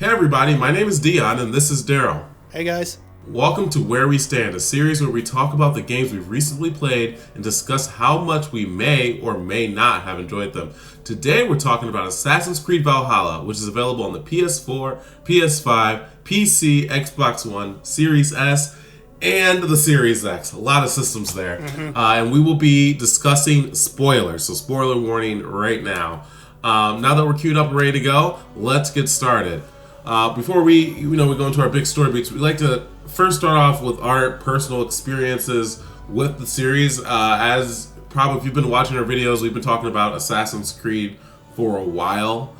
Hey everybody, my name is Dion and this is Daryl. Hey guys. Welcome to Where We Stand, a series where we talk about the games we've recently played and discuss how much we may or may not have enjoyed them. Today we're talking about Assassin's Creed Valhalla, which is available on the PS4, PS5, PC, Xbox One, Series S, and the Series X. A lot of systems there. And we will be discussing spoilers, so spoiler warning right now. Now that we're queued up and ready to go, let's get started. Before we go into our big story beats, we'd like to first start off with our personal experiences with the series. As probably if you've been watching our videos, we've been talking about Assassin's Creed for a while.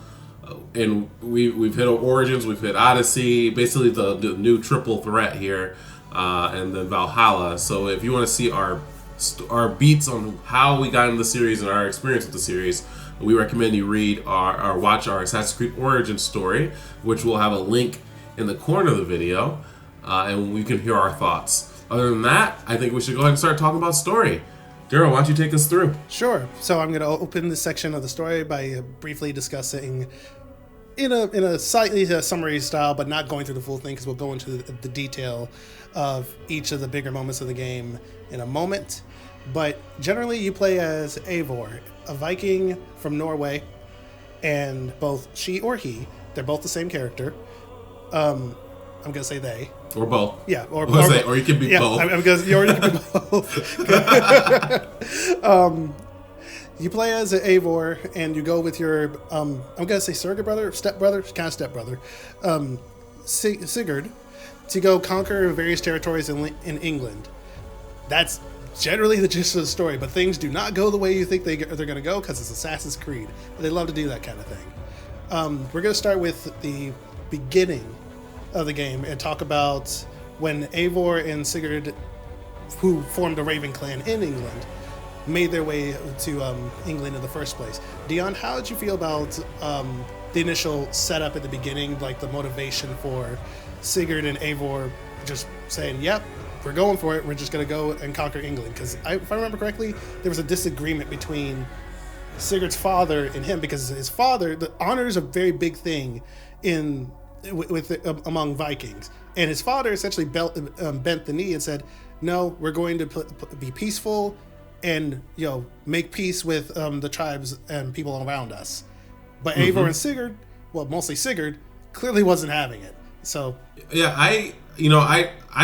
And we've hit Origins, we've hit Odyssey, basically the new triple threat here, and then Valhalla. So if you want to see our beats on how we got into the series and our experience with the series, we recommend you read or watch our Assassin's Creed Origins story, which will have a link in the corner of the video, and we can hear our thoughts. Other than that, I think we should go ahead and start talking about story. Daryl, why don't you take us through? Sure. So I'm going to open this section of the story by briefly discussing in a slightly summary style, but not going through the full thing because we'll go into the detail of each of the bigger moments of the game in a moment. But generally, you play as Eivor, a Viking from Norway, and both she or he, they're both the same character. I'm gonna say they. Or both. Yeah, or you can be both. You can be both. You play as Eivor, and you go with your I'm gonna say surrogate brother, stepbrother, kind of stepbrother, Sigurd, to go conquer various territories in England. That's generally the gist of the story, but things do not go the way you think they're going to go because it's Assassin's Creed. They love to do that kind of thing. We're going to start with the beginning of the game and talk about when Eivor and Sigurd, who formed the Raven clan in England, made their way to England in the first place. Dion, how did you feel about the initial setup at the beginning, like the motivation for Sigurd and Eivor just saying, yep, we're going for it, we're just going to go and conquer England? Because if I remember correctly, there was a disagreement between Sigurd's father and him, because his father, the honor is a very big thing among Vikings, and his father essentially bent the knee and said, no, we're going to be peaceful and make peace with the tribes and people around us. But Eivor and Sigurd, well, mostly Sigurd, clearly wasn't having it. So yeah, I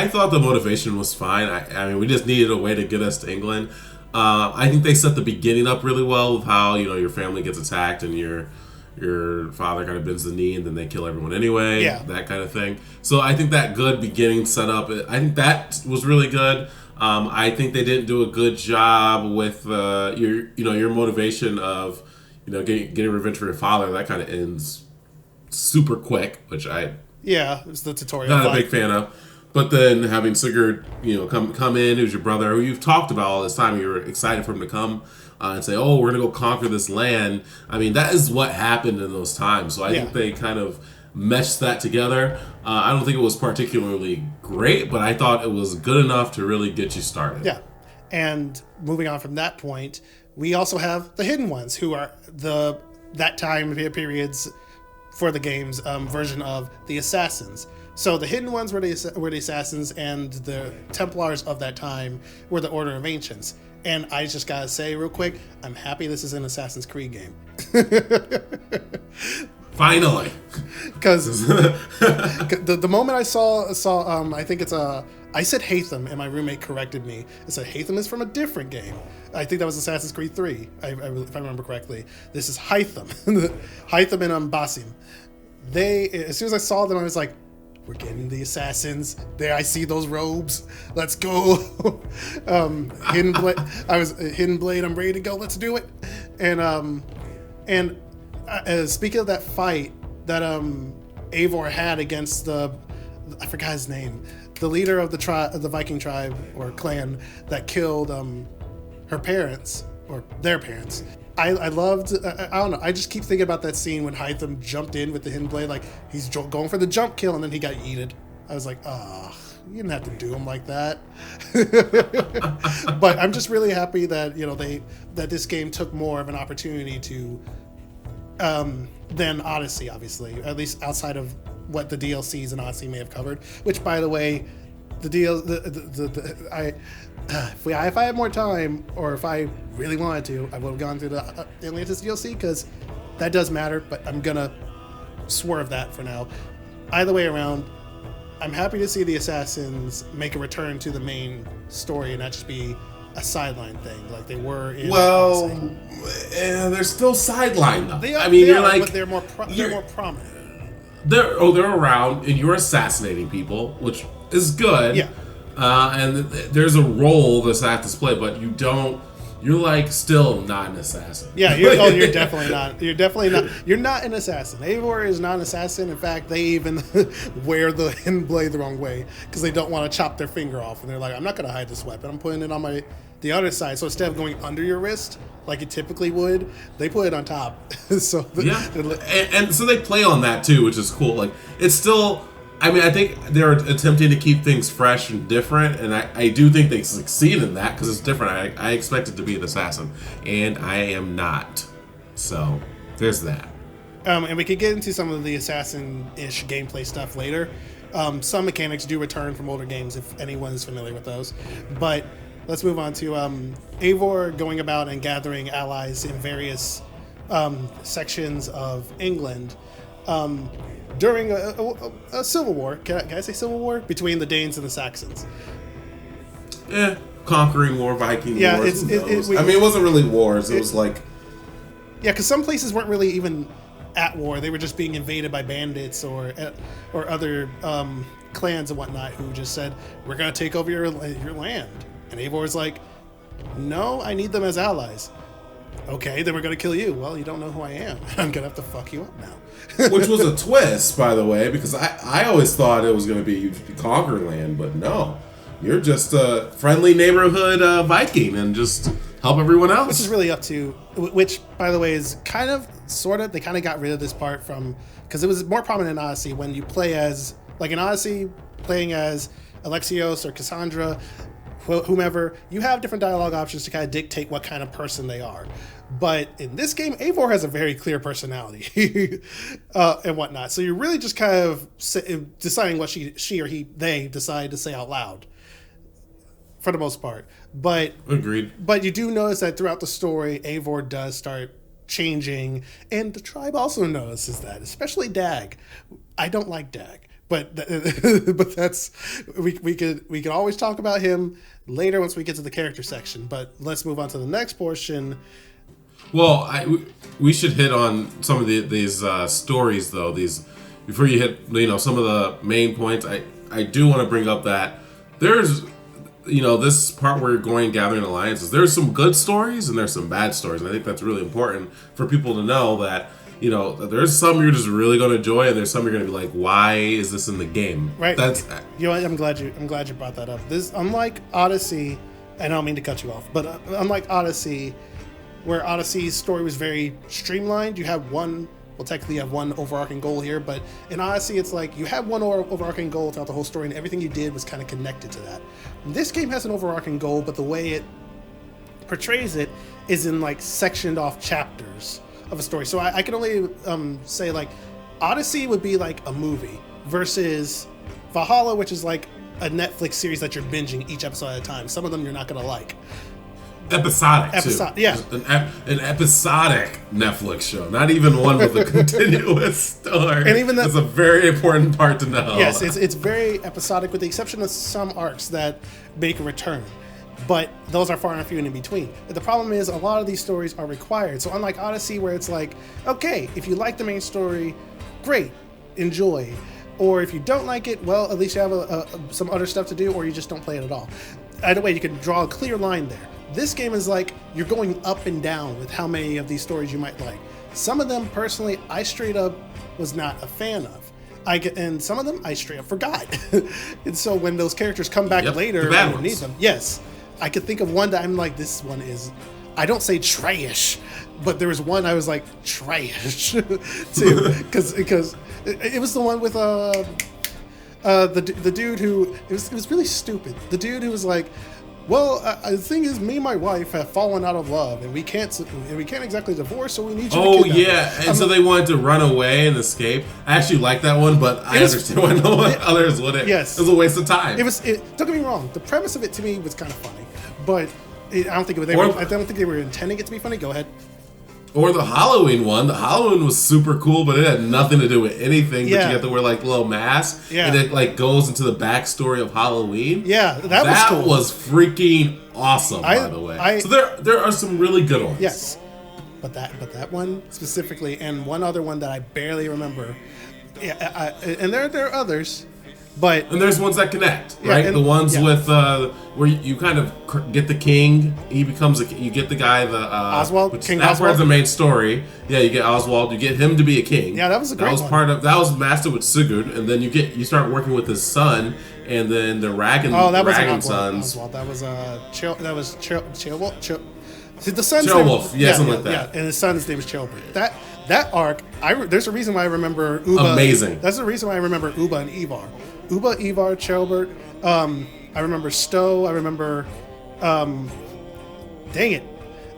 thought the motivation was fine. I mean, we just needed a way to get us to England. I think they set the beginning up really well with how your family gets attacked and your father kind of bends the knee and then they kill everyone anyway. Yeah, that kind of thing. So I think that good beginning setup, I think that was really good. I think they didn't do a good job with your motivation of getting revenge for your father. That kind of ends super quick, which it was the tutorial. Not a big fan of. But then having Sigurd, come in, who's your brother, who you've talked about all this time, you were excited for him to come and say, oh, we're going to go conquer this land. I mean, that is what happened in those times. So I think they kind of meshed that together. I don't think it was particularly great, but I thought it was good enough to really get you started. Yeah. And moving on from that point, we also have the Hidden Ones, who are that time period's for the game's version of the Assassins. So the Hidden Ones were the Assassins, and the Templars of that time were the Order of Ancients. And I just gotta say real quick, I'm happy this is an Assassin's Creed game. Finally. Because the moment I saw I think it's I said Hatham, and my roommate corrected me. It said Hatham is from a different game. I think that was Assassin's Creed 3, if I remember correctly. This is Hytham. Hytham and Basim. As soon as I saw them, I was like, we're getting the assassins. There, I see those robes. Let's go. Hidden Blade. Hidden Blade. I'm ready to go. Let's do it. And speaking of that fight that Eivor had against I forgot his name, the leader of the Viking tribe or clan that killed her parents or their parents. I loved, I don't know, I just keep thinking about that scene when Hytham jumped in with the Hidden Blade, like he's going for the jump kill and then he got yeeted. I was like, you didn't have to do him like that. But I'm just really happy that, that this game took more of an opportunity to than Odyssey, obviously, at least outside of what the DLCs in Odyssey may have covered. Which, by the way, if I had more time, or if I really wanted to, I would have gone through the Atlantis DLC, because that does matter. But I'm gonna swerve that for now. Either way around, I'm happy to see the assassins make a return to the main story and not just be a sideline thing like they were in Odyssey. They're still sidelined though. They are, I mean, you're like, but they're more prominent. They're around, and you're assassinating people, which is good. Yeah. And there's a role the assassins play, but you don't. You're like still not an assassin. Yeah, you're definitely not. You're definitely not. You're not an assassin. Eivor is not an assassin. In fact, they even wear the hidden blade the wrong way because they don't want to chop their finger off, and they're like, "I'm not going to hide this weapon. I'm putting it on the other side." So instead of going under your wrist like it typically would, they put it on top. So and so they play on that too, which is cool. Like, it's still. I mean, I think they're attempting to keep things fresh and different, and I do think they succeed in that because it's different. I expected to be an assassin, and I am not. So there's that. And we could get into some of the assassin-ish gameplay stuff later. Some mechanics do return from older games if anyone is familiar with those. But let's move on to Eivor going about and gathering allies in various sections of England. During a civil war, can I say civil war? Between the Danes and the Saxons. Conquering war, Viking wars. I mean, it wasn't really wars. It was like... Yeah, because some places weren't really even at war. They were just being invaded by bandits or other clans and whatnot who just said, "We're going to take over your land." And Eivor's like, "No, I need them as allies." "Okay, then we're going to kill you." "Well, you don't know who I am. I'm going to have to fuck you up now." Which was a twist, by the way, because I always thought it was going to be you conquer land, but no. You're just a friendly neighborhood Viking and just help everyone else. Which is really up to... Which, by the way, is kind of, sort of... They kind of got rid of this part from... Because it was more prominent in Odyssey when you play as... Like in Odyssey, playing as Alexios or Cassandra, whomever, you have different dialogue options to kind of dictate what kind of person they are. But in this game, Eivor has a very clear personality and whatnot. So you're really just kind of deciding what she or they decide to say out loud for the most part. But agreed. But you do notice that throughout the story, Eivor does start changing, and the tribe also notices that, especially Dag. I don't like Dag. But that's we could always talk about him later once we get to the character section. But let's move on to the next portion. Well, we should hit on some of these stories though. These before you hit some of the main points. I do want to bring up that there's this part where you're going gathering alliances. There's some good stories and there's some bad stories. And I think that's really important for people to know that. There's some you're just really going to enjoy, and there's some you're going to be like, why is this in the game? Right. That's I'm glad you brought that up. This, unlike Odyssey, and I don't mean to cut you off, but unlike Odyssey, where Odyssey's story was very streamlined, you have technically you have one overarching goal here, but in Odyssey it's like you have one overarching goal throughout the whole story, and everything you did was kind of connected to that. This game has an overarching goal, but the way it portrays it is in like sectioned off chapters of a story. So I can only say like Odyssey would be like a movie versus Valhalla, which is like a Netflix series that you're binging each episode at a time. Some of them you're not going to like. Episodic too. Yeah. An episodic Netflix show, not even one with a continuous story. And even that's a very important part to know. Yes, it's very episodic with the exception of some arcs that make a return. But those are far and few and in between. But the problem is a lot of these stories are required. So unlike Odyssey, where it's like, okay, if you like the main story, great, enjoy. Or if you don't like it, well, at least you have some other stuff to do, or you just don't play it at all. Either way, you can draw a clear line there. This game is like you're going up and down with how many of these stories you might like. Some of them, personally, I straight up was not a fan of. And some of them I straight up forgot. And so when those characters come back later and you need them, yes. I could think of one that I'm like, this one is, I don't say trash, but there was one I was like, trash, too, because it was the one with the dude who, it was really stupid. The dude who was like, Well, the thing is, me and my wife have fallen out of love, and we can't exactly divorce, so we need you to Oh kidnap yeah, her. and so they wanted to run away and escape. I actually like that one, but I understand why no one others wouldn't. Yes. It was a waste of time. Don't get me wrong. The premise of it to me was kind of funny, but I don't think they were intending it to be funny. Go ahead. Or the Halloween one. The Halloween was super cool, but it had nothing to do with anything. But Yeah. you have to wear like little masks, Yeah. and it like goes into the backstory of Halloween. Yeah, that was cool. was freaking awesome, by the way. So there are some really good ones. Yes, but that one specifically, and one other one that I barely remember. Yeah, and there are others, but And there's ones that connect, Yeah, right? and- The ones yeah. with where you kind of get the king. He becomes you get the guy Oswald, King That's part Oswald? of the main story. Yeah, you get Oswald. You get him to be a king. Yeah, that was a great one. That was mastered with Sigurd, and then you start working with his son, and then the Ragan. that was Ragan Oswald. sons. Oswald. That was the son's Ceolwulf, name, yeah, something like that. Yeah, and his son's name is Ceolbert. That arc, there's a reason why I remember Uba. Amazing. That's the reason why I remember Uba and Ivar. Uba, Ivar, Ceolbert. I remember Stowe. I remember. Dang it.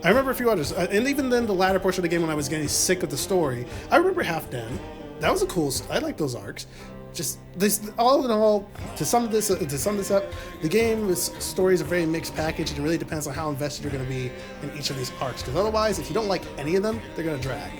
I remember a few others. And even then, the latter portion of the game when I was getting sick of the story, I remember Halfdan. That was a cool. I like those arcs. Just this, all in all, to sum this up, the game's story is a very mixed package, and it really depends on how invested you're going to be in each of these arcs. Because otherwise, if you don't like any of them, they're going to drag.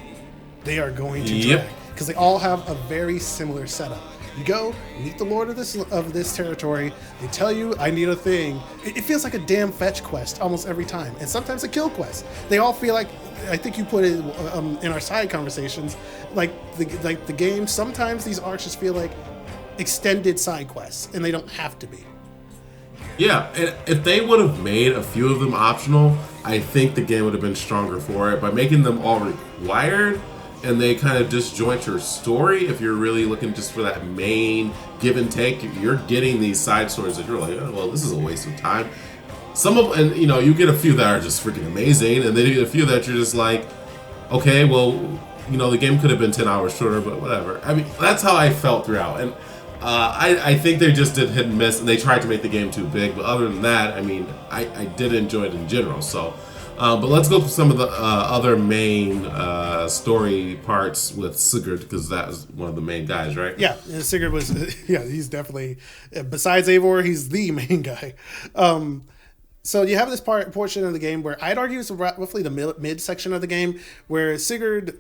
They are going to drag because they all have a very similar setup. You go meet the lord of this territory. They tell you, "I need a thing." It feels like a damn fetch quest almost every time, and sometimes a kill quest. They all feel like. I think you put it in our side conversations, like the game. Sometimes these arcs just feel like extended side quests, and they don't have to be. Yeah, and if they would have made a few of them optional, I think the game would have been stronger for it. By making them all required, and they kind of disjoint your story, if you're really looking just for that main give and take, you're getting these side stories that you're like, oh, well, this is a waste of time. And you get a few that are just freaking amazing, and then you get a few that you're just like, okay, well, the game could have been 10 hours shorter, but whatever. I mean, that's how I felt throughout, and I think they just did hit and miss, and they tried to make the game too big, but other than that, I mean, I did enjoy it in general, so. But let's go through some of the other main story parts with Sigurd, because that was one of the main guys, right? Yeah, and Sigurd was, he's definitely, besides Eivor, he's the main guy. So you have this portion of the game where I'd argue it's roughly the mid section of the game where Sigurd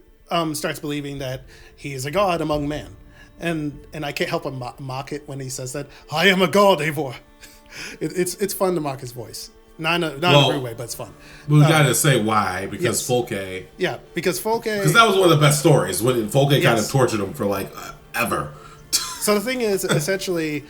starts believing that he is a god among men. And I can't help but mock it when he says that, "I am a god, Eivor." It's fun to mock his voice. Not in a rude way, but it's fun. We gotta say why, because Folke. Yeah, because Folke. Because that was one of the best stories, when Folke kind of Yes. tortured him for like ever. So the thing is, essentially,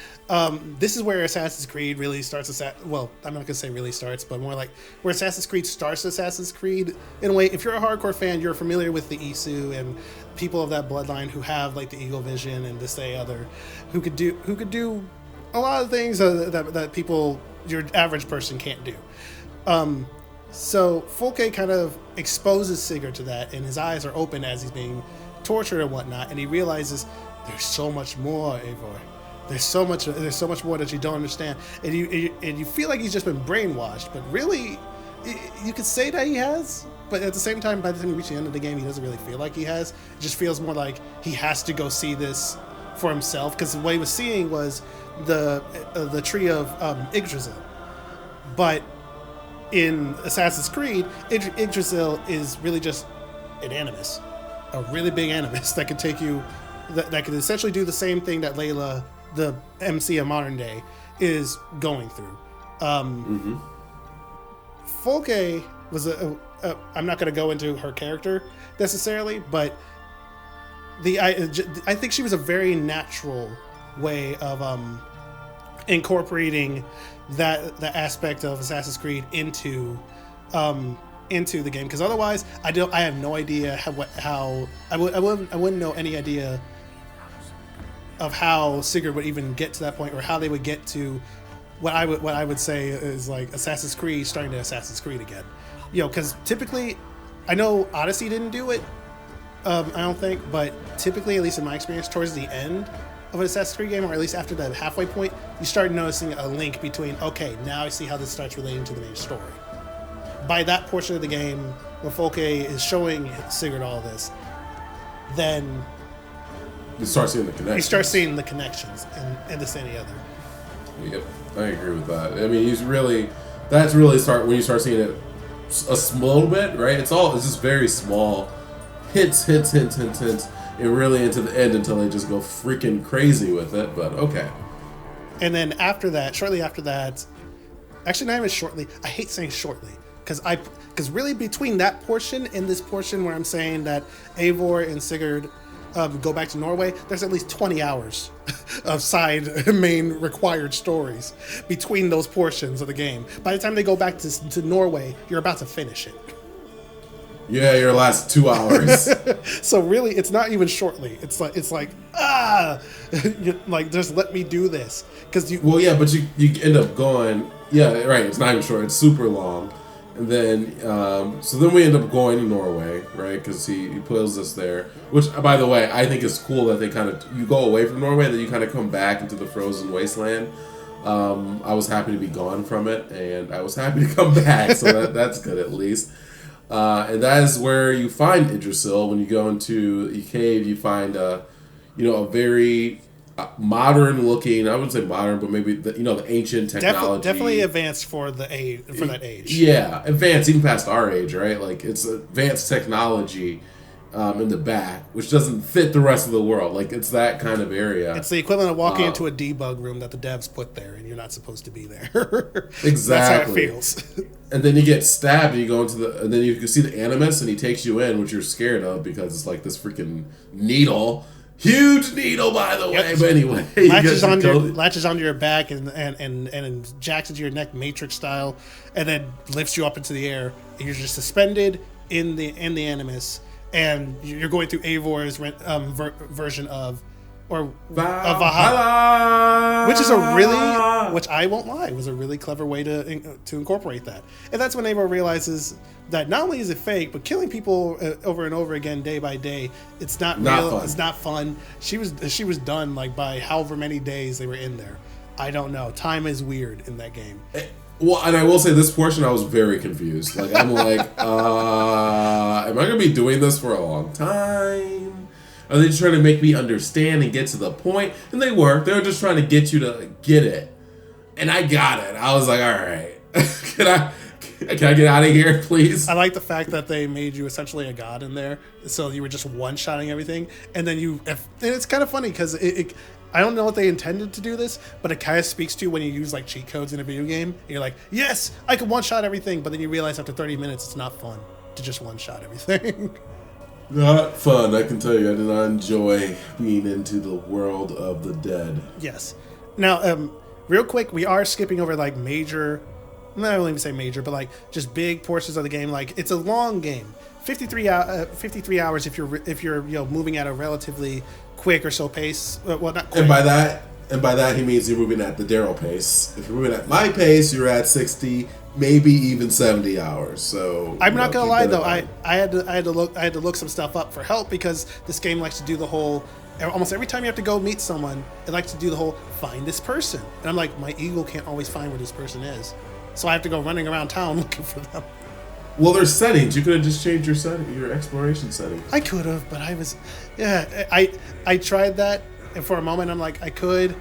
this is where Assassin's Creed really starts. Well, I'm not gonna say really starts, but more like where Assassin's Creed starts. Assassin's Creed, in a way, if you're a hardcore fan, you're familiar with the Isu and people of that bloodline who have like the Eagle Vision and this, that, other, who could do a lot of things that people, your average person, can't do. So Folke kind of exposes Sigurd to that, and his eyes are open as he's being tortured and whatnot, and he realizes there's so much more, Eivor. There's so much more that you don't understand, and you feel like he's just been brainwashed, but really, you could say that he has. But at the same time, by the time you reach the end of the game, he doesn't really feel like he has. It just feels more like he has to go see this for himself, because what he was seeing was the tree of Yggdrasil. But in Assassin's Creed, Yggdrasil is really just an animus, a really big animus that could take you. That could essentially do the same thing that Layla, the MC of modern day, is going through. Folke was I'm not going to go into her character necessarily, but I think she was a very natural way of incorporating that the aspect of Assassin's Creed into the game, because otherwise I have no idea how I wouldn't know any idea of how Sigurd would even get to that point, or how they would get to what I would say is like Assassin's Creed starting to Assassin's Creed again. Because typically, I know Odyssey didn't do it, I don't think, but typically, at least in my experience, towards the end of an Assassin's Creed game, or at least after the halfway point, you start noticing a link between, okay, now I see how this starts relating to the main story. By that portion of the game, when Folke is showing Sigurd all this, then You start seeing the connections. you start seeing the connections and this and the other. Yep, I agree with that. I mean, that's really when you start seeing it a small bit, right? It's just very small hints, and really into the end until they just go freaking crazy with it. But okay. And then after that, shortly after that, actually not even shortly. I hate saying shortly because really between that portion and this portion where I'm saying that Eivor and Sigurd go back to Norway, there's at least 20 hours of side main required stories between those portions of the game. By the time they go back to Norway, you're about to finish it. Yeah, your last 2 hours. So really, it's not even shortly. It's like like just let me do this because you. Well, yeah, but you end up going. Yeah, right. It's not even short. It's super long, and then so then we end up going to Norway, right? Because he pulls us there. Which, by the way, I think is cool that they you go away from Norway, then you kind of come back into the frozen wasteland. I was happy to be gone from it, and I was happy to come back. So that's good at least. And that is where you find Yggdrasil. When you go into a cave, you find a very modern looking. I wouldn't say modern, but maybe the ancient technology. Definitely advanced for that age. Yeah, advanced even past our age, right? Like it's advanced technology in the back, which doesn't fit the rest of the world. Like it's that kind of area. It's the equivalent of walking into a debug room that the devs put there, and you're not supposed to be there. Exactly. That's how it feels. And then you get stabbed, and you go and then you can see the animus, and he takes you in, which you're scared of because it's like this freaking needle, huge needle, by the way. Yep. But anyway, latches onto your back and jacks into your neck, Matrix style, and then lifts you up into the air, and you're just suspended in the animus, and you're going through Eivor's version of Valhalla, which I won't lie, was a really clever way to incorporate that. And that's when Eivor realizes that not only is it fake, but killing people over and over again, day by day, it's not real. Fun. It's not fun. She was done like by however many days they were in there. I don't know. Time is weird in that game. Well, and I will say this portion, I was very confused. Like I'm like, am I gonna be doing this for a long time? Are they just trying to make me understand and get to the point? And they were just trying to get you to get it. And I got it. I was like, all right, can I get out of here, please? I like the fact that they made you essentially a god in there, so you were just one-shotting everything, and then and it's kind of funny because I don't know what they intended to do this, but it kind of speaks to you when you use like cheat codes in a video game. And you're like, yes, I can one-shot everything, but then you realize after 30 minutes it's not fun to just one-shot everything. Not fun, I can tell you. I did not enjoy being into the world of the dead. Yes. Now, real quick, we are skipping over like major, I won't even say major, but like just big portions of the game. Like it's a long game, 53 hours if you're moving at a relatively quick or so pace. Well, not quick. And by that he means you're moving at the Daryl pace. If you're moving at my pace, you're at 60, maybe even 70 hours. So I'm not gonna lie though, I had to look some stuff up for help because this game likes to do the whole. Almost every time you have to go meet someone, it likes to do the whole find this person, and I'm like, my eagle can't always find where this person is, so I have to go running around town looking for them. Well, there's settings. You could have just changed your exploration settings. I could have, but I tried that, and for a moment I'm like I could,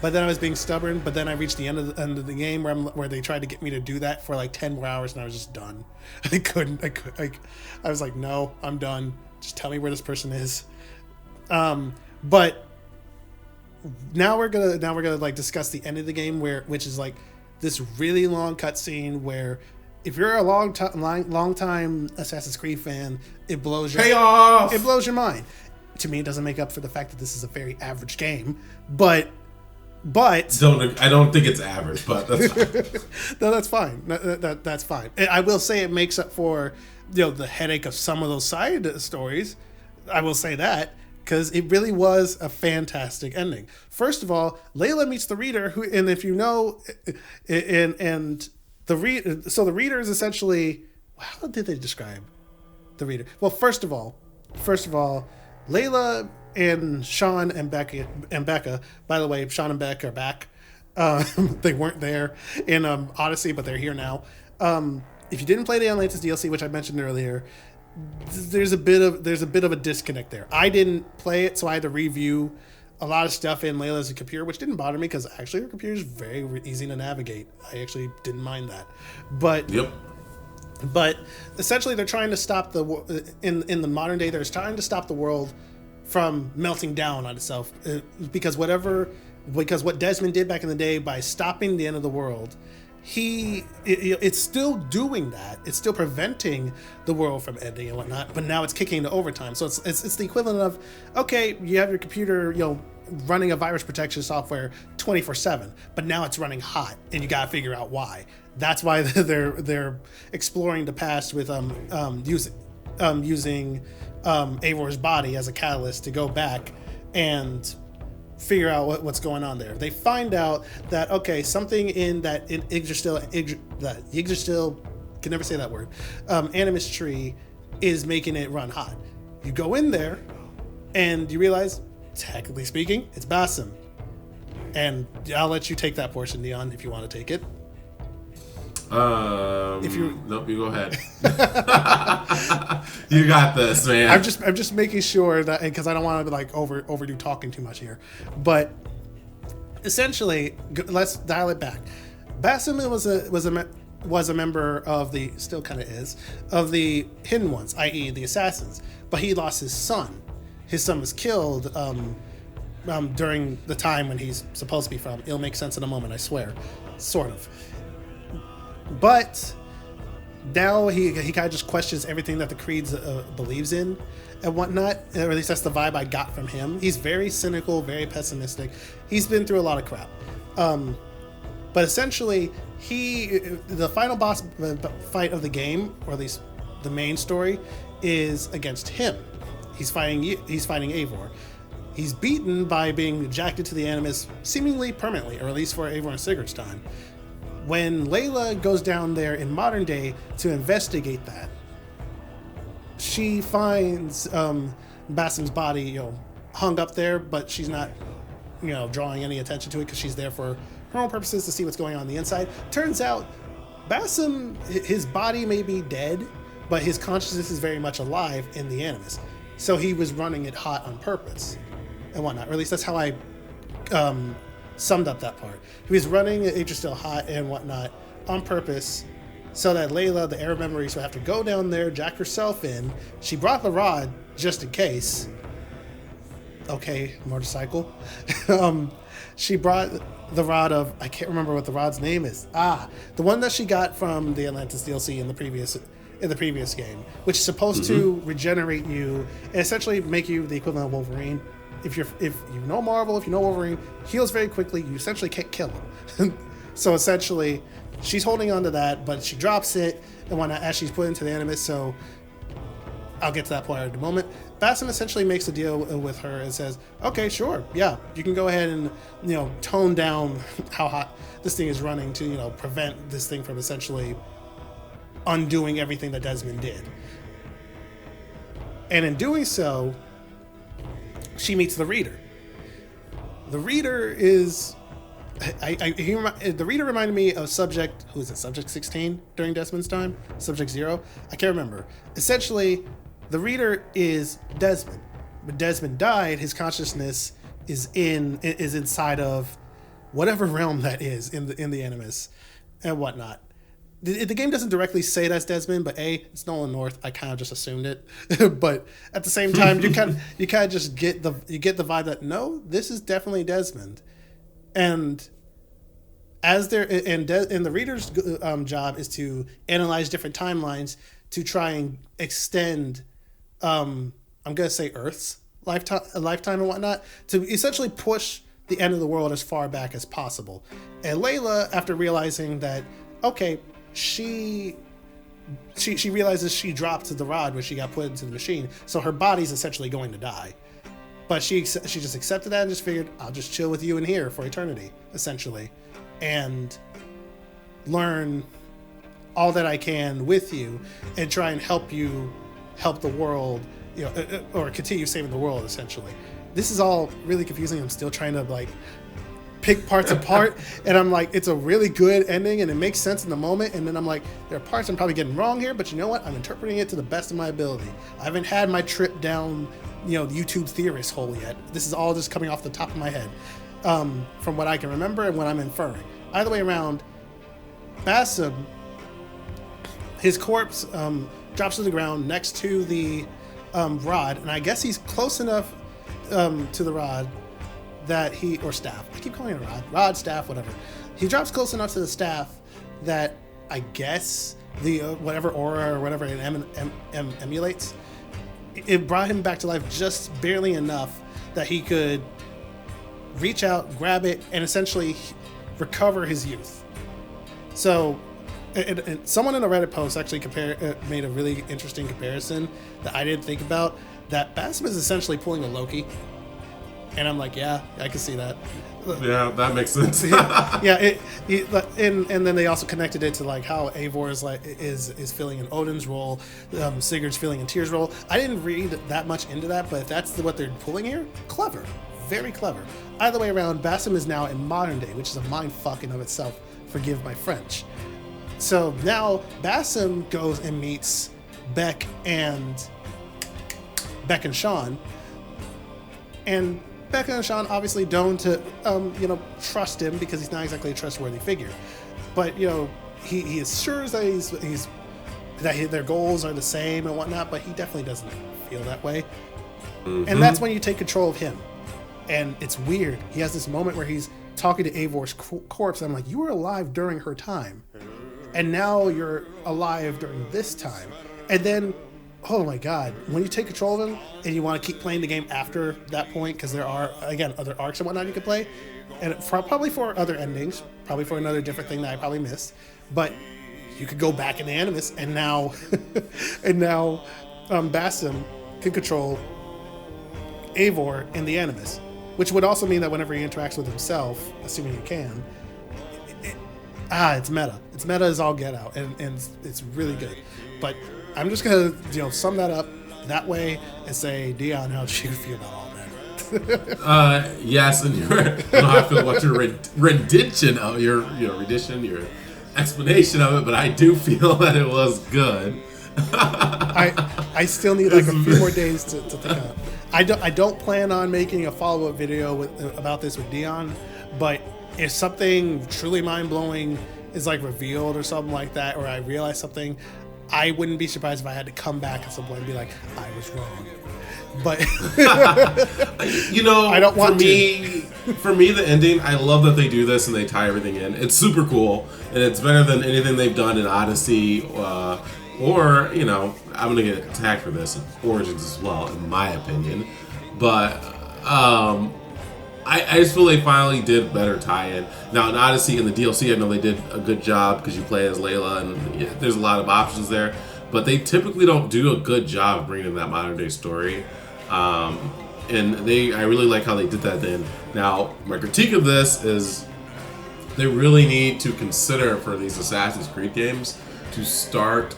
but then I was being stubborn. But then I reached the end of the game where they tried to get me to do that for like 10 more hours, and I was just done. I couldn't. I was like, no, I'm done. Just tell me where this person is. But now we're gonna like discuss the end of the game, which is like this really long cutscene where if you're a long time Assassin's Creed fan, it blows your payoff. It blows your mind. To me, it doesn't make up for the fact that this is a very average game, but I don't think it's average, but that's fine. No, that's fine. That's fine. I will say it makes up for the headache of some of those side stories. I will say that. Because it really was a fantastic ending. First of all, Layla meets the reader, and if you know, the reader is essentially, how did they describe the reader? Well, first of all, Layla and Sean and Becca. By the way, Sean and Becca are back. They weren't there in Odyssey, but they're here now. If you didn't play the Atlantis DLC, which I mentioned earlier, there's a bit of a disconnect there. I didn't play it, so I had to review a lot of stuff in Layla's computer, which didn't bother me because actually her computer is very easy to navigate. I actually didn't mind that. But Yep. But essentially, they're trying to stop in the modern day. They're trying to stop the world from melting down on itself because what Desmond did back in the day by stopping the end of the world, it's still doing that. It's still preventing the world from ending and whatnot. But now it's kicking into overtime. So it's the equivalent of, okay, you have your computer, running a virus protection software 24/7, but now it's running hot, and you gotta figure out why. That's why they're exploring the past with using Eivor's body as a catalyst to go back and figure out what's going on there. They find out that something in that Yggdrasil can never say that word animus tree is making it run hot. You go in there and you realize, technically speaking, it's Basim. And I'll let you take that portion, Neon, if you want to take it. Nope, you go ahead. You got this, man. I'm just making sure that, because I don't want to overdo talking too much here. But essentially, let's dial it back. Basim was a member of the, still kind of is, of the Hidden Ones, i.e. the Assassins. But he lost his son. His son was killed during the time when he's supposed to be from. It'll make sense in a moment, I swear. Sort of. But now he kind of just questions everything that the Creeds believes in and whatnot. Or at least that's the vibe I got from him. He's very cynical, very pessimistic. He's been through a lot of crap. But essentially, the final boss fight of the game, or at least the main story, is against him. He's fighting Eivor. He's beaten by being jacked into the Animus seemingly permanently, or at least for Eivor and Sigurd's time. When Layla goes down there in modern day to investigate that, she finds Basim's body, hung up there, but she's not, drawing any attention to it because she's there for her own purposes to see what's going on the inside. Turns out, Basim, his body may be dead, but his consciousness is very much alive in the Animus. So he was running it hot on purpose and whatnot. Or at least that's how I summed up that part. He was running Yggdrasil hot and whatnot on purpose so that Layla, the Arab memories, would have to go down there, jack herself in. She brought the rod just in case. Okay, motorcycle. She brought the rod of, I can't remember what the rod's name is. The one that she got from the Atlantis DLC in the previous game, which is supposed to regenerate you and essentially make you the equivalent of Wolverine. If you know Marvel, if you know Wolverine, heals very quickly. You essentially can't kill him. So essentially, she's holding on to that, but she drops it and whatnot as she's put into the Animus. So I'll get to that point in a moment. Basim essentially makes a deal with her and says, "Okay, sure, yeah, you can go ahead and tone down how hot this thing is running to prevent this thing from essentially undoing everything that Desmond did." And in doing so, she meets the Reader. The Reader is, the Reader reminded me of Subject 16 during Desmond's time? Subject 0? I can't remember. Essentially, the Reader is Desmond. When Desmond died, his consciousness is inside of whatever realm that is in the Animus and whatnot. The game doesn't directly say that's Desmond, but it's Nolan North. I kind of just assumed it, but at the same time, you kind of just get the vibe that no, this is definitely Desmond, and the Reader's job is to analyze different timelines to try and extend, I'm gonna say Earth's lifetime and whatnot, to essentially push the end of the world as far back as possible. And Layla, after realizing that, she realizes she dropped the rod when she got put into the machine, so her body's essentially going to die. But she just accepted that and just figured, I'll just chill with you in here for eternity, essentially, and learn all that I can with you and try and help the world, or continue saving the world, essentially. this is all really confusing. I'm still trying to like pick parts apart, and I'm like, it's a really good ending and it makes sense in the moment, and then I'm like, there are parts I'm probably getting wrong here, but you know what, I'm interpreting it to the best of my ability. I haven't had my trip down, you know, the YouTube theorist hole yet. This is all just coming off the top of my head, from what I can remember and what I'm inferring. Either way around, Basim, his corpse drops to the ground next to the rod, and I guess he's close enough to the rod that he, or staff, I keep calling it a rod, staff, whatever. He drops close enough to the staff that I guess the whatever aura or whatever it emulates, it brought him back to life just barely enough that he could reach out, grab it, and essentially recover his youth. So and someone in a Reddit post actually made a really interesting comparison that I didn't think about, that Basim is essentially pulling a Loki. And I'm like, yeah, I can see that. Yeah, that makes sense. And then they also connected it to like how Eivor is filling in Odin's role, Sigurd's filling in Tyr's role. I didn't read that much into that, but if that's what they're pulling here, clever, very clever. Either way around, Basim is now in modern day, which is a mind fuck in of itself. Forgive my French. So now Basim goes and meets Beck and Sean, and Becca and Sean obviously don't trust him because he's not exactly a trustworthy figure. But he assures that their goals are the same and whatnot, but he definitely doesn't feel that way. Mm-hmm. And that's when you take control of him. And it's weird. He has this moment where he's talking to Eivor's corpse. And I'm like, you were alive during her time, and now you're alive during this time. And then, oh my God, when you take control of him and you want to keep playing the game after that point, because there are, again, other arcs and whatnot you can play, and probably for other endings, probably for another different thing that I probably missed, but you could go back in the Animus, and now Basim can control Eivor in the Animus, which would also mean that whenever he interacts with himself, assuming he can, it's meta. It's meta as all get out, and it's really good. But I'm just gonna sum that up that way and say, Dion, how did you feel about all that? Yes, and I don't know how I feel about your rendition of your explanation of it, but I do feel that it was good. I still need like a few more days to think of it. I don't plan on making a follow-up video about this with Dion, but if something truly mind-blowing is like revealed or something like that, or I realize something, I wouldn't be surprised if I had to come back at some point and be like, I was wrong. But I don't want for me, the ending, I love that they do this and they tie everything in. It's super cool, and it's better than anything they've done in Odyssey, or I'm gonna get attacked for this in Origins as well, in my opinion. But I just feel they finally did better tie-in. Now in Odyssey and the DLC, I know they did a good job because you play as Layla and there's a lot of options there. But they typically don't do a good job of bringing that modern day story. And I really like how they did that then. Now, my critique of this is they really need to consider for these Assassin's Creed games to start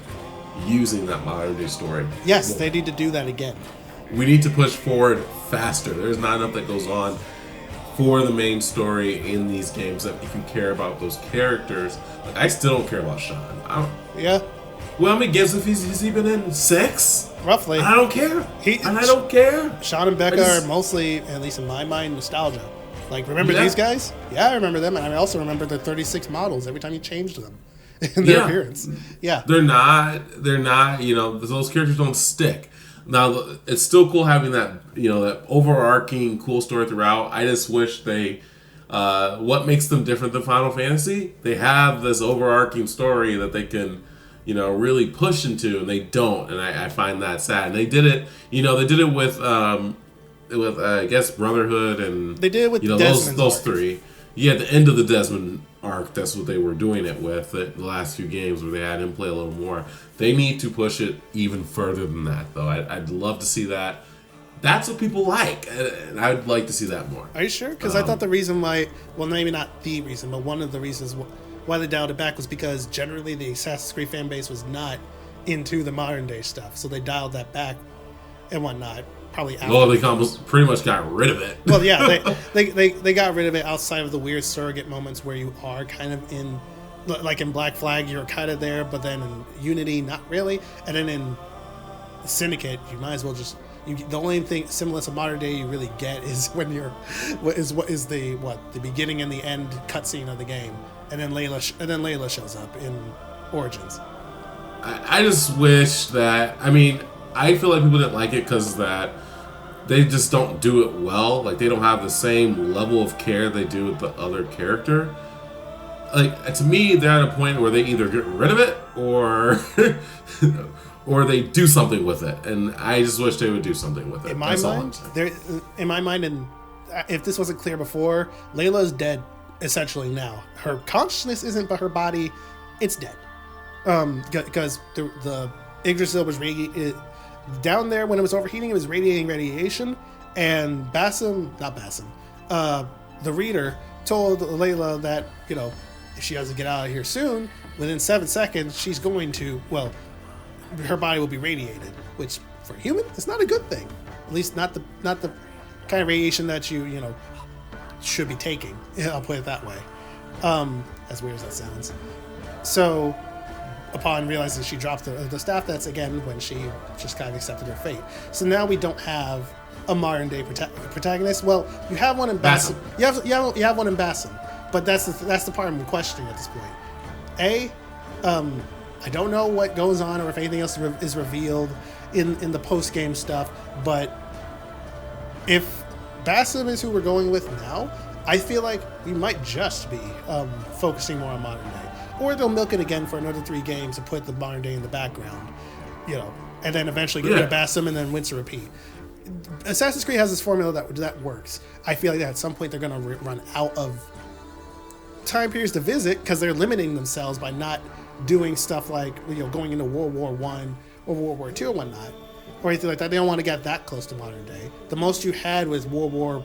using that modern day story. Yes, they need to do that again. We need to push forward faster. There's not enough that goes on for the main story in these games that you can care about those characters. Like, I still don't care about Sean. Yeah. Well, how many games has he been in? 6? Roughly. I don't care. I don't care. Sean and Becca are mostly, at least in my mind, nostalgia. Like, remember these guys? Yeah, I remember them, and I also remember the 36 models every time you changed them in their appearance. Yeah. They're not, those characters don't stick. Now, it's still cool having that, that overarching cool story throughout. I just wish they, what makes them different than Final Fantasy? They have this overarching story that they can, really push into, and they don't, and I find that sad. And they did it, they did it with I guess Brotherhood, and they did it with those three. Yeah, at the end of the Desmond arc, that's what they were doing it with the last few games, where they had him play a little more. They need to push it even further than that, though. I'd love to see that. That's what people like, and I'd like to see that more. Are you sure? Because I thought the reason why, well, maybe not the reason, but one of the reasons why they dialed it back was because generally the Assassin's Creed fan base was not into the modern day stuff, so they dialed that back and whatnot. probably after. Well, they almost pretty much got rid of it. Well, yeah, they got rid of it outside of the weird surrogate moments where you are kind of in, like in Black Flag, you're kind of there, but then in Unity, not really, and then in Syndicate, you might as well just. The only thing similar to modern day you really get is when you're, the beginning and the end cutscene of the game, and then Layla shows up in Origins. I just wish that. I mean, I feel like people didn't like it because that they just don't do it well. Like, they don't have the same level of care they do with the other character. Like, to me, they're at a point where they either get rid of it or or they do something with it. And I just wish they would do something with it. In my mind, and if this wasn't clear before, Layla's dead essentially now. Her consciousness isn't, but her body, it's dead. Because the Yggdrasil was down there when it was overheating. It was radiating radiation, and the reader told Layla that if she doesn't get out of here soon, within 7 seconds she's going to her body will be radiated, which for a human is not a good thing. At least not the kind of radiation that you should be taking. I'll put it that way. As weird as that sounds. So, upon realizing she dropped the staff, that's again when she just kind of accepted her fate. So now we don't have a modern day protagonist. Well, you have one in Basim. You have one in Basim, but that's the part I'm questioning at this point. I don't know what goes on or if anything else is revealed in the post game stuff, but if Basim is who we're going with now, I feel like we might just be focusing more on modern day. Or they'll milk it again for another 3 games and put the modern day in the background, and then eventually get rid of Basim and then rinse and repeat. Assassin's Creed has this formula that works. I feel like that at some point they're going to run out of time periods to visit because they're limiting themselves by not doing stuff like going into World War I or World War II or whatnot, or anything like that. They don't want to get that close to modern day. The most you had with World War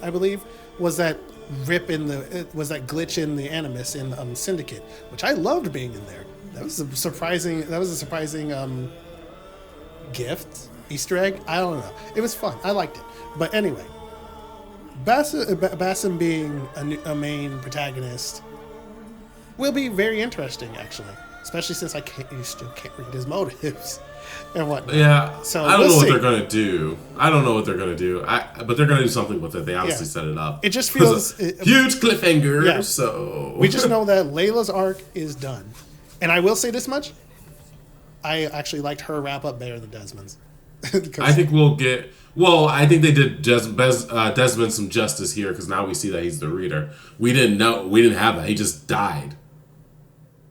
I believe, was that glitch in the Animus in Syndicate, which I loved being in there. That was a surprising gift, Easter egg. I don't know. It was fun. I liked it. But anyway, Basim being a main protagonist will be very interesting, actually, especially since you still can't read his motives and whatnot. Yeah, so I don't know what they're gonna do. But they're gonna do something with it. They obviously set it up. It just feels huge cliffhanger. Yeah. So we just know that Layla's arc is done, and I will say this much: I actually liked her wrap up better than Desmond's. I think we'll get. Well, I think they did Desmond some justice here because now we see that he's the reader. We didn't have that. He just died.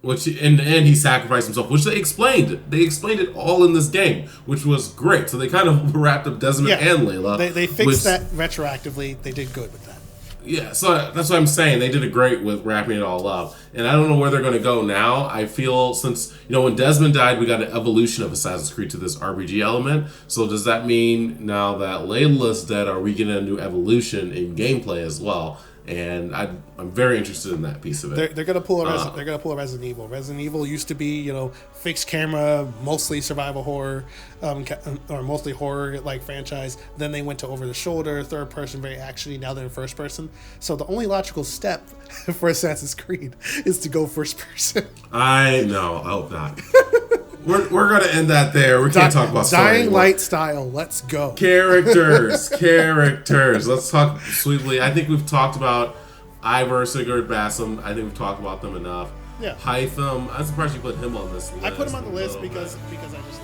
Which in the end he sacrificed himself, which they explained. They explained it all in this game, which was great. So they kind of wrapped up Desmond and Layla. They fixed that retroactively. They did good with that. Yeah, so that's what I'm saying. They did it great with wrapping it all up. And I don't know where they're going to go now. I feel since, when Desmond died, we got an evolution of Assassin's Creed to this RPG element. So does that mean now that Layla's dead, are we getting a new evolution in gameplay as well? And I'm very interested in that piece of it. They're gonna pull a Resident Evil. Resident Evil used to be fixed camera, mostly survival horror, or mostly horror like franchise. Then they went to over the shoulder, third person, very actiony. Now they're in first person. So the only logical step for Assassin's Creed is to go first person. I know. I hope not. We're gonna end that there. We can't talk about Dying Light style. Let's go. Characters. Let's talk sweetly. I think we've talked about Ivor, Sigurd, Basim. I think we've talked about them enough. Yeah. Hytham. I'm surprised you put him on this list. I put him on the list because I just.